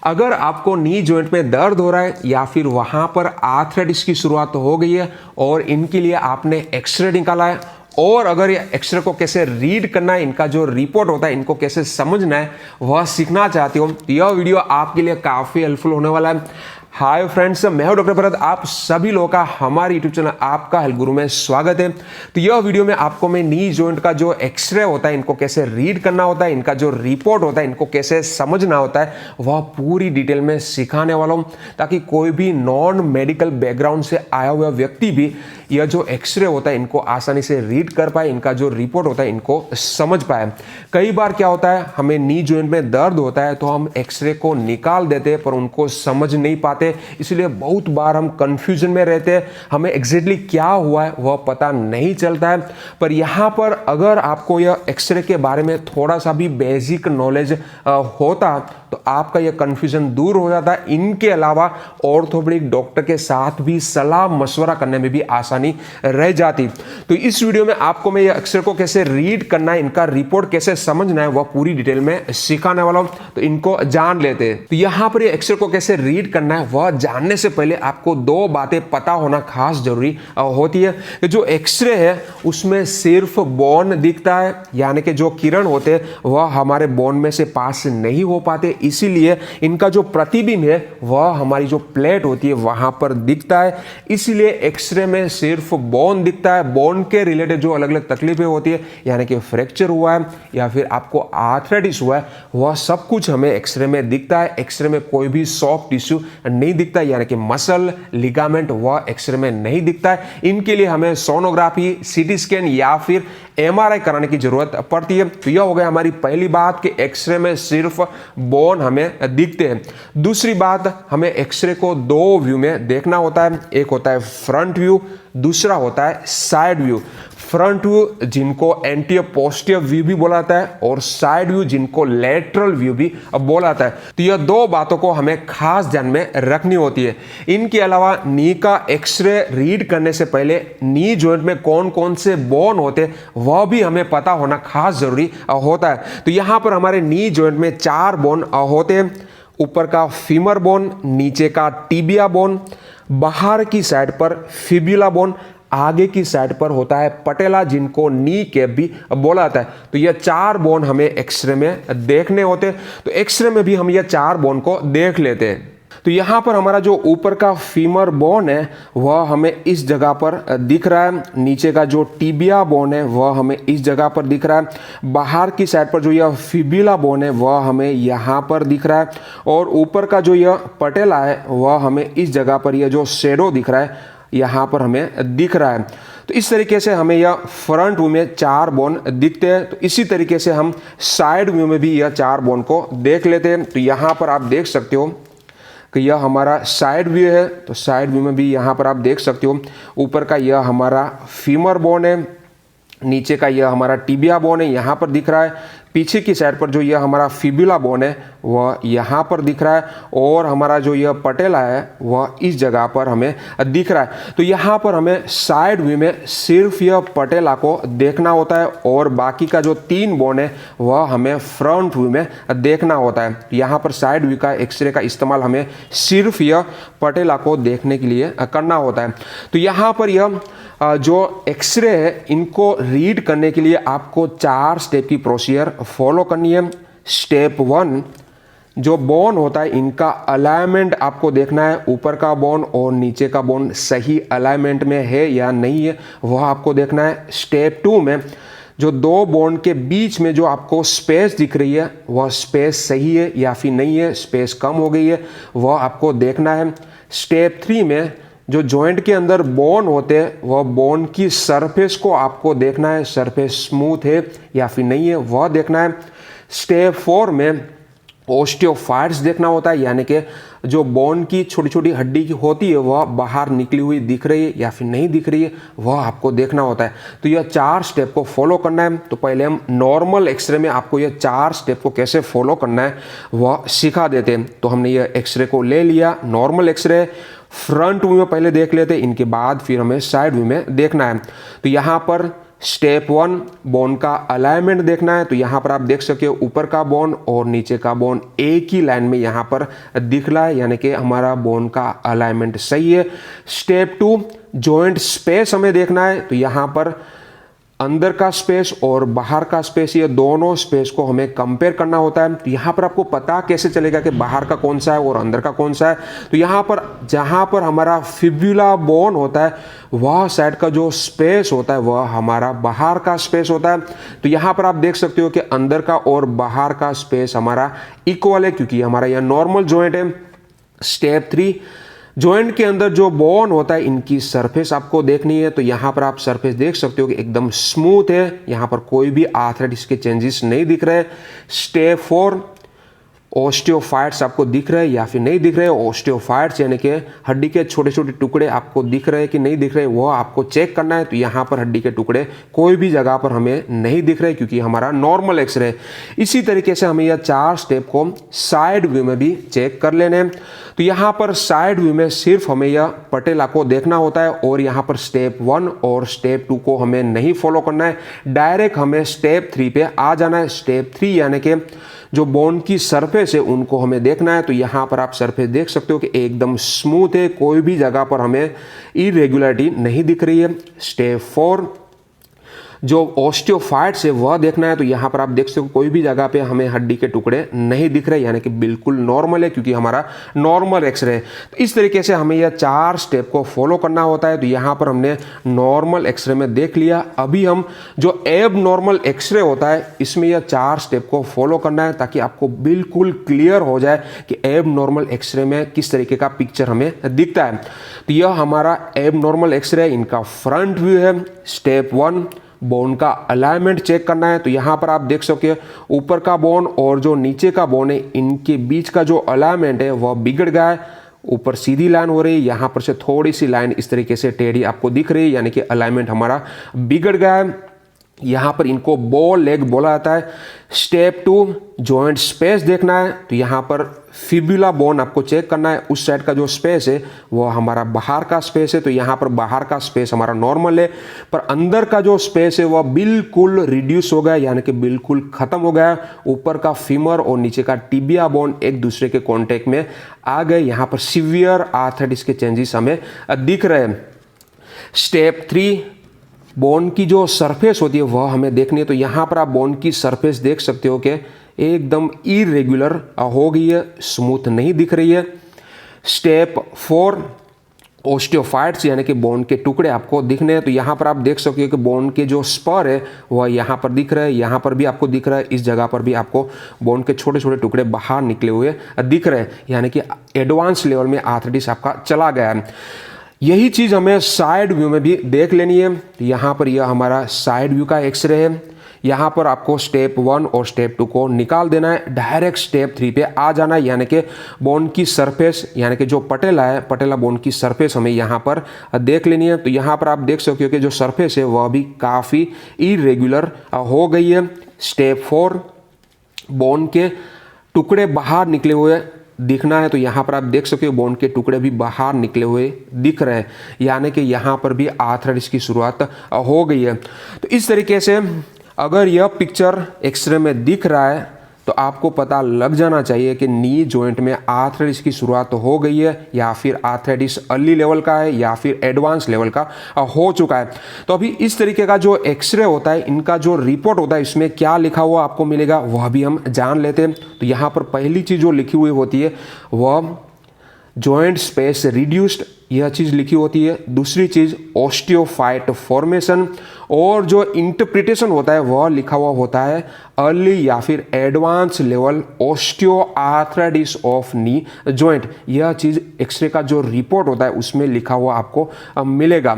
अगर आपको knee joint में दर्द हो रहा है या फिर वहां पर आर्थराइटिस की शुरुआत हो गई है और इनके लिए आपने एक्सरे निकाला है, और अगर ये एक्सरे को कैसे रीड करना है, इनका जो रिपोर्ट होता है इनको कैसे समझना है, वह सीखना चाहते हो तो यह वीडियो आपके लिए काफ़ी हेल्पफुल होने वाला है। हाय फ्रेंड्स, मैं हूं डॉक्टर भरत। आप सभी लोगों का हमारे यूट्यूब चैनल आपका हेल्थ गुरु में स्वागत है। तो यह वीडियो में आपको मैं नी जॉइंट का जो एक्सरे होता है इनको कैसे रीड करना होता है, इनका जो रिपोर्ट होता है इनको कैसे समझना होता है, वह पूरी डिटेल में सिखाने वाला हूं, ताकि कोई भी नॉन मेडिकल बैकग्राउंड से आया हुआ व्यक्ति भी यह जो एक्सरे होता है इनको आसानी से रीड कर पाए, इनका जो रिपोर्ट होता है इनको समझ पाए। कई बार क्या होता है, हमें नी जॉइंट में दर्द होता है तो हम एक्सरे को निकाल देते हैं पर उनको समझ नहीं पाते, इसलिए बहुत बार हम कंफ्यूजन में रहते हैं, हमें एग्जैक्टली क्या हुआ है वह पता नहीं चलता है। पर यहाँ पर अगर आपको यह एक्सरे के बारे में थोड़ा सा भी बेसिक नॉलेज होता तो आपका यह कंफ्यूजन दूर हो जाता है। इनके अलावा ऑर्थोपेडिक डॉक्टर के साथ भी सलाह मशवरा करने में भी आसानी रह जाती। तो इस वीडियो में आपको मैं यह एक्सरे को कैसे रीड करना है, इनका रिपोर्ट कैसे समझना है, वह पूरी डिटेल में सिखाने वाला हूं, तो इनको जान लेते हैं। तो यहां पर यह एक्सरे को कैसे रीड करना है वह जानने से पहले आपको दो बातें पता होना खास जरूरी होती है। कि जो एक्सरे है उसमें सिर्फ बोन दिखता है, यानी कि जो किरण होते हैं वह हमारे बोन में से पास नहीं हो पाते, इसीलिए इनका जो प्रतिबिंब है वह हमारी जो प्लेट होती है वहां पर दिखता है। इसीलिए एक्सरे में सिर्फ बोन दिखता है। बोन के रिलेटेड जो अलग अलग तकलीफें होती है, यानी कि फ्रैक्चर हुआ है या फिर आपको आर्थराइटिस हुआ है, वह सब कुछ हमें एक्सरे में दिखता है। एक्सरे में कोई भी सॉफ्ट टिश्यू नहीं दिखता, यानी कि मसल, लिगामेंट, वह एक्सरे में नहीं दिखता है। इनके लिए हमें सोनोग्राफी, सीटी स्कैन या फिर एमआरआई कराने की जरूरत पड़ती है। तो यह हो गया हमारी पहली बात कि एक्सरे में सिर्फ बोन हमें दिखते हैं। दूसरी बात, हमें एक्सरे को दो व्यू में देखना होता है। एक होता है फ्रंट व्यू, दूसरा होता है साइड व्यू। फ्रंट व्यू जिनको एंटीरियर पोस्टीरियर व्यू भी बोला जाता है और साइड व्यू जिनको लेटरल व्यू भी बोला जाता है। तो यह दो बातों को हमें खास ध्यान में रखनी होती है। इनके अलावा नी का एक्सरे रीड करने से पहले नी जॉइंट में कौन कौन से बोन होते हैं वह भी हमें पता होना खास जरूरी होता है। तो यहाँ पर हमारे नी जॉइंट में 4 बोन होते हैं। ऊपर का फीमर बोन, नीचे का टिबिया बोन, बाहर की साइड पर फिब्युला बोन, आगे की साइड पर होता है पटेला जिनको नी कैप भी बोला जाता है। तो ये 4 बोन हमें एक्सरे में देखने होते हैं। तो एक्सरे में भी हम ये 4 बोन को देख लेते हैं। तो यहाँ पर हमारा जो ऊपर का फीमर बोन है वह हमें इस जगह पर दिख रहा है। नीचे का जो टिबिया बोन है वह हमें इस जगह पर दिख रहा है। बाहर की साइड पर जो यह फिब्युला बोन है वह हमें यहाँ पर दिख रहा है। और ऊपर का जो यह पटेला है वह हमें इस जगह पर यह जो शेडो दिख रहा है यहाँ पर हमें दिख रहा है। तो इस तरीके से हमें यह फ्रंट व्यू में 4 बोन दिखते हैं। तो इसी तरीके से हम साइड व्यू में भी यह 4 बोन को देख लेते हैं। तो यहाँ पर आप देख सकते हो कि यह हमारा साइड व्यू है। तो साइड व्यू में भी यहाँ पर आप देख सकते हो ऊपर का यह हमारा फीमर बोन है, नीचे का यह हमारा टिबिया बोन है यहाँ पर दिख रहा है। पीछे की साइड पर जो यह हमारा फिब्युला बोन है वह यहाँ पर दिख रहा है और हमारा जो यह पटेला है वह इस जगह पर हमें दिख रहा है। तो यहाँ पर हमें साइड व्यू में सिर्फ यह पटेला को देखना होता है और बाकी का जो 3 बोन है वह हमें फ्रंट व्यू में देखना होता है। यहाँ पर साइड व्यू का एक्सरे का इस्तेमाल हमें सिर्फ यह पटेला को देखने के लिए करना होता है। तो यहाँ पर यह जो एक्सरे है इनको रीड करने के लिए आपको 4 स्टेप की प्रोसीजर फॉलो करनी है। स्टेप 1, जो बोन होता है इनका अलाइनमेंट आपको देखना है। ऊपर का बोन और नीचे का बोन सही अलाइनमेंट में है या नहीं है वह आपको देखना है। स्टेप 2 में जो 2 बोन के बीच में जो आपको स्पेस दिख रही है वह स्पेस सही है या फिर नहीं है, स्पेस कम हो गई है, वह आपको देखना है। स्टेप 3 में जो जॉइंट के अंदर बोन होते हैं वह बोन की सरफेस को आपको देखना है, सरफेस स्मूथ है या फिर नहीं है वह देखना है। स्टेप 4 में ओस्टियोफाइट्स देखना होता है, यानी कि जो बोन की छोटी छोटी हड्डी की होती है वह बाहर निकली हुई दिख रही है या फिर नहीं दिख रही है वह आपको देखना होता है। तो यह 4 स्टेप को फॉलो करना है। तो पहले हम नॉर्मल एक्सरे में आपको यह 4 स्टेप को कैसे फॉलो करना है वह सिखा देते हैं। तो हमने यह एक्सरे को ले लिया। नॉर्मल एक्सरे फ्रंट व्यू में पहले देख लेते हैं, इनके बाद फिर हमें साइड व्यू में देखना है। तो यहाँ पर स्टेप 1 बोन का अलाइनमेंट देखना है, तो यहाँ पर आप देख सकते हो ऊपर का बोन और नीचे का बोन एक ही लाइन में यहाँ पर दिख रहा है, यानी कि हमारा बोन का अलाइनमेंट सही है। स्टेप 2 जॉइंट स्पेस हमें देखना है, तो यहाँ पर अंदर का स्पेस और बाहर का स्पेस, ये दोनों स्पेस को हमें कंपेयर करना होता है। तो यहाँ पर आपको पता कैसे चलेगा कि बाहर का कौन सा है और अंदर का कौन सा है? तो यहाँ पर जहाँ पर हमारा फिब्युला बोन होता है वह साइड का जो स्पेस होता है वह हमारा बाहर का स्पेस होता है। तो यहाँ पर आप देख सकते हो कि अंदर का और बाहर का स्पेस हमारा इक्वल है, क्योंकि हमारा यह नॉर्मल जॉइंट है। स्टेप 3 जॉइंट के अंदर जो बोन होता है इनकी सरफेस आपको देखनी है, तो यहाँ पर आप सरफेस देख सकते हो कि एकदम स्मूथ है, यहाँ पर कोई भी आर्थराइटिस के चेंजेस नहीं दिख रहे। स्टेप 4 ओस्टियोफाइट्स आपको दिख रहे हैं या फिर नहीं दिख रहे। ओस्टियोफाइट्स यानी कि हड्डी के छोटे छोटे टुकड़े आपको दिख रहे हैं कि नहीं दिख रहे, वो आपको चेक करना है। तो यहाँ पर हड्डी के टुकड़े कोई भी जगह पर हमें नहीं दिख रहे, क्योंकि हमारा नॉर्मल एक्सरे। इसी तरीके से हमें यह 4 स्टेप को साइड व्यू में भी चेक कर लेने। तो यहाँ पर साइड व्यू में सिर्फ हमें यह पटेला को देखना होता है, और यहाँ पर स्टेप 1 और स्टेप 2 को हमें नहीं फॉलो करना है, डायरेक्ट हमें स्टेप 3 पे आ जाना है। स्टेप 3 यानी कि जो बोन की सरफेस है उनको हमें देखना है। तो यहाँ पर आप सरफेस देख सकते हो कि एकदम स्मूथ है, कोई भी जगह पर हमें इरेगुलरिटी नहीं दिख रही है। स्टेप 4 जो ओस्टियोफाइट्स है वह देखना है, तो यहाँ पर आप देख सकते हो कोई भी जगह पे हमें हड्डी के टुकड़े नहीं दिख रहे, यानी कि बिल्कुल नॉर्मल है, क्योंकि हमारा नॉर्मल एक्सरे है। तो इस तरीके से हमें यह 4 स्टेप को फॉलो करना होता है। तो यहाँ पर हमने नॉर्मल एक्सरे में देख लिया, अभी हम जो एब नॉर्मल एक्सरे होता है इसमें यह 4 स्टेप को फॉलो करना है, ताकि आपको बिल्कुल क्लियर हो जाए कि एब नॉर्मल एक्सरे में किस तरीके का पिक्चर हमें दिखता है। तो यह हमारा एब नॉर्मल एक्सरे, इनका फ्रंट व्यू है। स्टेप 1 बोन का अलाइनमेंट चेक करना है, तो यहाँ पर आप देख सकते हो ऊपर का बोन और जो नीचे का बोन है इनके बीच का जो अलाइनमेंट है वह बिगड़ गया है। ऊपर सीधी लाइन हो रही है, यहाँ पर से थोड़ी सी लाइन इस तरीके से टेढ़ी आपको दिख रही है, यानी कि अलाइनमेंट हमारा बिगड़ गया है। यहाँ पर इनको बो लेग बोला जाता है। स्टेप 2 जॉइंट स्पेस देखना है, तो यहाँ पर फिब्युला बोन आपको चेक करना है, उस साइड का जो स्पेस है वो हमारा बाहर का स्पेस है। तो यहाँ पर बाहर का स्पेस हमारा नॉर्मल है, पर अंदर का जो स्पेस है वह बिल्कुल रिड्यूस हो गया, यानी कि बिल्कुल खत्म हो गया। ऊपर का फीमर और नीचे का टिबिया बोन एक दूसरे के कॉन्टेक्ट में आ गए, यहाँ पर सीवियर आर्थराइटिस के चेंजेस हमें दिख रहे हैं। स्टेप 3 बोन की जो सरफेस होती है वह हमें देखनी है, तो यहाँ पर आप बोन की सरफेस देख सकते हो कि एकदम इरेगुलर हो गई है, स्मूथ नहीं दिख रही है। स्टेप 4 ओस्टियोफाइट्स यानी कि बोन के टुकड़े आपको दिखने हैं, तो यहाँ पर आप देख सकते हो कि बोन के जो स्पर है वह यहाँ पर दिख रहा है, यहाँ पर भी आपको दिख रहा है, इस जगह पर भी आपको बोन के छोटे छोटे टुकड़े बाहर निकले हुए दिख रहे हैं, यानी कि एडवांस लेवल में आर्थराइटिस आपका चला गया है। यही चीज़ हमें साइड व्यू में भी देख लेनी है। तो यहाँ पर यह हमारा साइड व्यू का एक्सरे है, यहाँ पर आपको स्टेप 1 और स्टेप 2 को निकाल देना है, डायरेक्ट स्टेप 3 पे आ जाना है, यानी कि बोन की सरफेस यानी कि जो पटेला है, पटेला बोन की सरफेस हमें यहाँ पर देख लेनी है। तो यहाँ पर आप देख सकते हो कि जो सरफेस है वह भी काफ़ी इरेगुलर हो गई है। स्टेप 4 बोन के टुकड़े बाहर निकले हुए दिखना है, तो यहाँ पर आप देख सकते हो बोन के टुकड़े भी बाहर निकले हुए दिख रहे हैं, यानी कि यहाँ पर भी आर्थराइटिस की शुरुआत हो गई है। तो इस तरीके से अगर यह पिक्चर एक्सरे में दिख रहा है तो आपको पता लग जाना चाहिए कि नी जॉइंट में आर्थराइटिस की शुरुआत हो गई है, या फिर आर्थराइटिस अर्ली लेवल का है या फिर एडवांस लेवल का हो चुका है। तो अभी इस तरीके का जो एक्सरे होता है, इनका जो रिपोर्ट होता है, इसमें क्या लिखा हुआ आपको मिलेगा वह भी हम जान लेते हैं। तो यहाँ पर पहली चीज़ जो लिखी हुई होती है वह जॉइंट स्पेस रिड्यूस्ड, यह चीज़ लिखी होती है। दूसरी चीज़ ओस्टियोफाइट फॉर्मेशन, और जो इंटरप्रिटेशन होता है वह लिखा हुआ होता है अर्ली या फिर advance level osteoarthritis of knee joint. यह चीज़ एक्सरे का जो रिपोर्ट होता है उसमें लिखा हुआ आपको मिलेगा।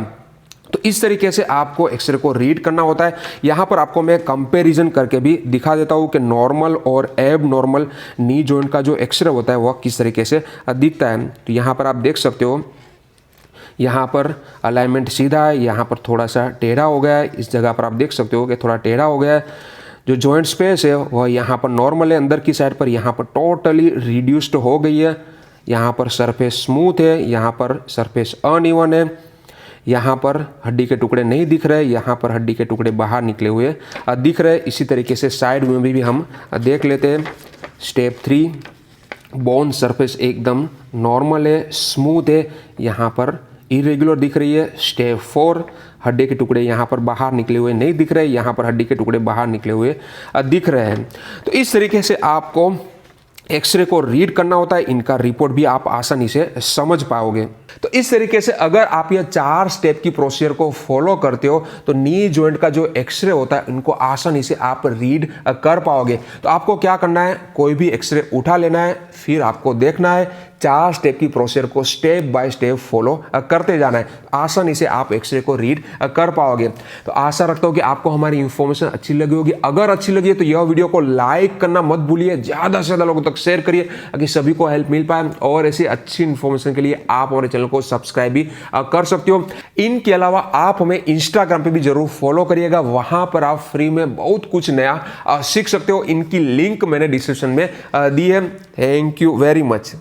तो इस तरीके से आपको एक्सरे को रीड करना होता है। यहाँ पर आपको मैं कंपैरिजन करके भी दिखा देता हूँ कि नॉर्मल और एब नॉर्मल नी जॉइंट का जो एक्सरे होता है वह किस तरीके से दिखता है। तो यहाँ पर आप देख सकते हो, यहाँ पर अलाइनमेंट सीधा है, यहाँ पर थोड़ा सा टेढ़ा हो गया है, इस जगह पर आप देख सकते हो कि थोड़ा टेढ़ा हो गया है। जो जॉइंट स्पेस है वह यहाँ पर नॉर्मल है, अंदर की साइड पर यहाँ पर टोटली रिड्यूस्ड हो गई है। यहाँ पर सरफेस स्मूथ है, यहाँ पर सरफेस अनइवन है। यहाँ पर हड्डी के टुकड़े नहीं दिख रहे, यहाँ पर हड्डी के टुकड़े बाहर निकले हुए दिख रहे। इसी तरीके से साइड में भी हम देख लेते हैं। स्टेप 3, बोन सरफेस एकदम नॉर्मल है, स्मूथ है, यहाँ पर इरेगुलर दिख रही है। स्टेप 4, हड्डी के टुकड़े यहाँ पर बाहर निकले हुए नहीं दिख रहे, यहाँ पर हड्डी के टुकड़े बाहर निकले हुए दिख रहे हैं। तो इस तरीके से आपको एक्सरे को रीड करना होता है, इनका रिपोर्ट भी आप आसानी से समझ पाओगे। तो इस तरीके से अगर आप ये 4 स्टेप की प्रोसीजर को फॉलो करते हो तो नी जॉइंट का जो एक्सरे होता है इनको आसानी से आप रीड कर पाओगे। तो आपको क्या करना है, कोई भी एक्सरे उठा लेना है, फिर आपको देखना है 4 स्टेप की प्रोसीजर को स्टेप बाय स्टेप फॉलो करते जाना है, आसानी से आप एक्सरे को रीड कर पाओगे। तो आशा रखता हूँ कि आपको हमारी इंफॉर्मेशन अच्छी लगी होगी। अगर अच्छी लगी है तो यह वीडियो को लाइक करना मत भूलिए, ज़्यादा से ज़्यादा लोगों तक शेयर करिए ताकि सभी को हेल्प मिल पाए। और ऐसी अच्छी इंफॉर्मेशन के लिए आप हमारे चैनल को सब्सक्राइब भी कर सकते हो। इनके अलावा आप हमें इंस्टाग्राम पे भी जरूर फॉलो करिएगा, वहां पर आप फ्री में बहुत कुछ नया सीख सकते हो। इनकी लिंक मैंने डिस्क्रिप्शन में दी है। Thank you very much.